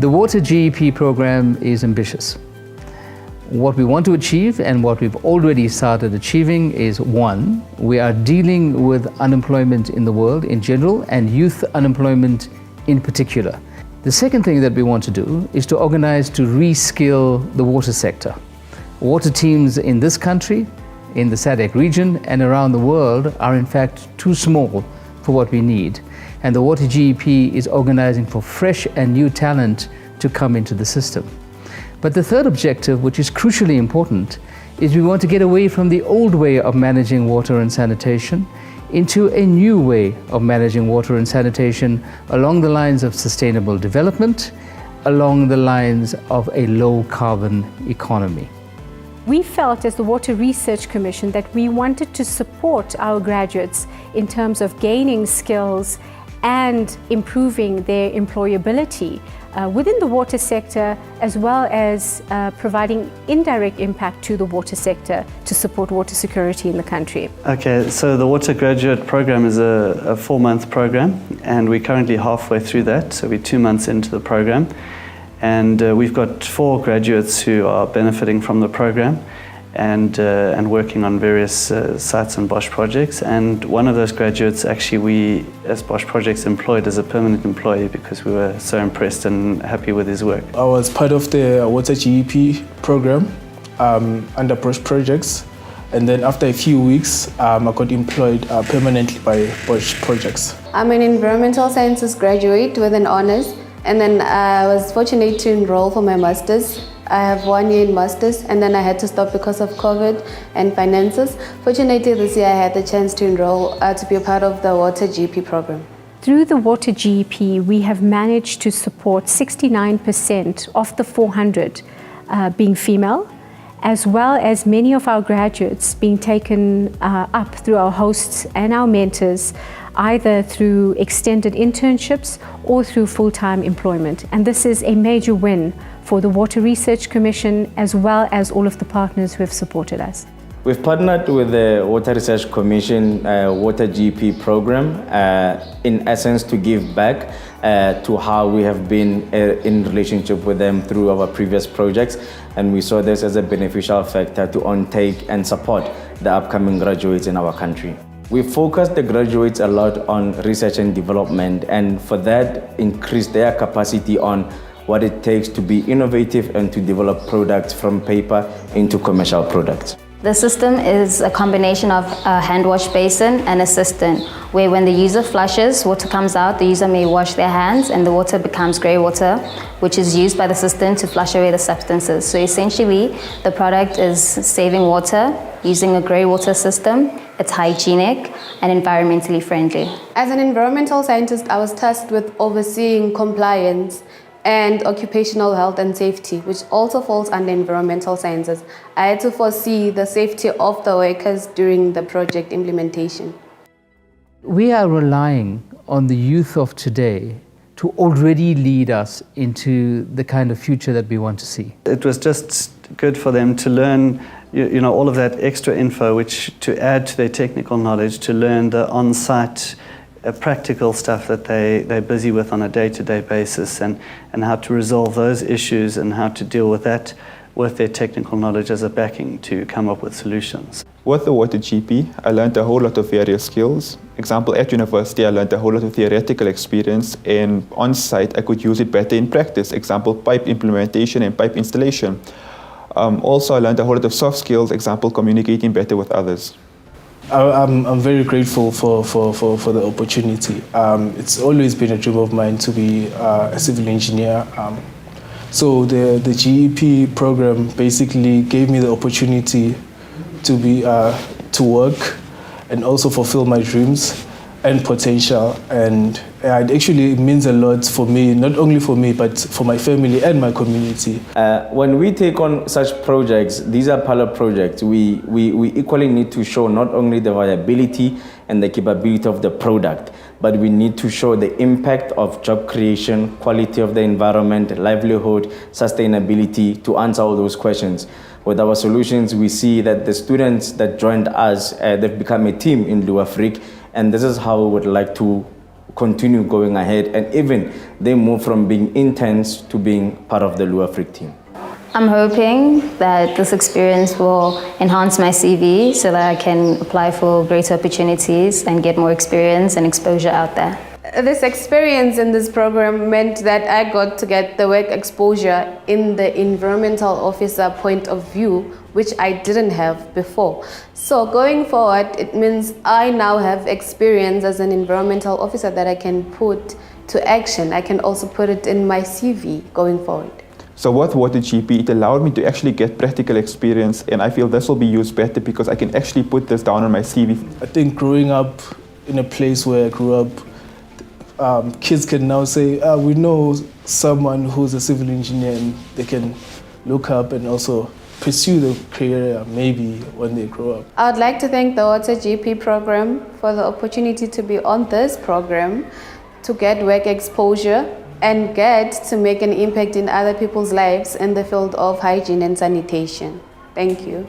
The Water GEP program is ambitious. What we want to achieve and what we've already started achieving is, one, we are dealing with unemployment in the world in general and youth unemployment in particular. The second thing that we want to do is to organize to reskill the water sector. Water teams in this country, in the SADC region and around the world are in fact too small for what we need. And the Water GEP is organizing for fresh and new talent to come into the system. But the third objective, which is crucially important, is we want to get away from the old way of managing water and sanitation into a new way of managing water and sanitation along the lines of sustainable development, along the lines of a low carbon economy. We felt as the Water Research Commission that we wanted to support our graduates in terms of gaining skills and improving their employability within the water sector, as well as providing indirect impact to the water sector to support water security in the country. Okay, so the Water Graduate Program is a 4-month program, and we're currently halfway through that, so we're 2 months into the program. And we've got 4 graduates who are benefiting from the program and working on various sites on Bosch Projects. And one of those graduates, actually, we as Bosch Projects employed as a permanent employee because we were so impressed and happy with his work. I was part of the Water GEP program under Bosch Projects. And then after a few weeks, I got employed permanently by Bosch Projects. I'm an environmental sciences graduate with an honors. And then I was fortunate to enroll for my master's. I have 1 year in master's, and then I had to stop because of COVID and finances. Fortunately, this year I had the chance to enroll to be a part of the Water GEP program. Through the Water GEP, we have managed to support 69% of the 400 being female, as well as many of our graduates being taken up through our hosts and our mentors, either through extended internships or through full-time employment. And this is a major win for the Water Research Commission, as well as all of the partners who have supported us. We've partnered with the Water Research Commission Water GEP program, in essence to give back to how we have been in relationship with them through our previous projects, and we saw this as a beneficial factor to intake and support the upcoming graduates in our country. We focused the graduates a lot on research and development, and for that increase their capacity on what it takes to be innovative and to develop products from paper into commercial products. The system is a combination of a hand wash basin and a cistern, where when the user flushes, water comes out, the user may wash their hands and the water becomes grey water, which is used by the cistern to flush away the substances. So essentially, the product is saving water using a grey water system. It's hygienic and environmentally friendly. As an environmental scientist, I was tasked with overseeing compliance and occupational health and safety, which also falls under environmental sciences. I had to foresee the safety of the workers during the project implementation. We are relying on the youth of today to already lead us into the kind of future that we want to see. It was just good for them to learn all of that extra info, which to add to their technical knowledge, to learn the on-site practical stuff that they're busy with on a day-to-day basis, and how to resolve those issues and how to deal with that with their technical knowledge as a backing to come up with solutions. With the Water GP, I learned a whole lot of various skills. Example, at university, I learned a whole lot of theoretical experience, and on-site, I could use it better in practice. Example, pipe implementation and pipe installation. Also, I learned a whole lot of soft skills. Example, communicating better with others. I'm very grateful for the opportunity. It's always been a dream of mine to be a civil engineer. So the GEP program basically gave me the opportunity to work and also fulfill my dreams and potential, and it actually means a lot for me, not only for me, but for my family and my community. When we take on such projects, these are pilot projects, we equally need to show not only the viability and the capability of the product, but we need to show the impact of job creation, quality of the environment, livelihood, sustainability, to answer all those questions. With our solutions, we see that the students that joined us, they've become a team in Luafrique, and this is how we would like to continue going ahead, and even they move from being interns to being part of the Luafric team? I'm hoping that this experience will enhance my CV so that I can apply for greater opportunities and get more experience and exposure out there. This experience in this program meant that I got to get the work exposure in the environmental officer point of view, which I didn't have before. So going forward, it means I now have experience as an environmental officer that I can put to action. I can also put it in my CV going forward. So with Water GP, it allowed me to actually get practical experience, and I feel this will be used better because I can actually put this down on my CV. I think growing up in a place where I grew up, kids can now say, we know someone who's a civil engineer, and they can look up and also pursue the career maybe when they grow up. I would like to thank the Water GP program for the opportunity to be on this program, to get work exposure and get to make an impact in other people's lives in the field of hygiene and sanitation. Thank you.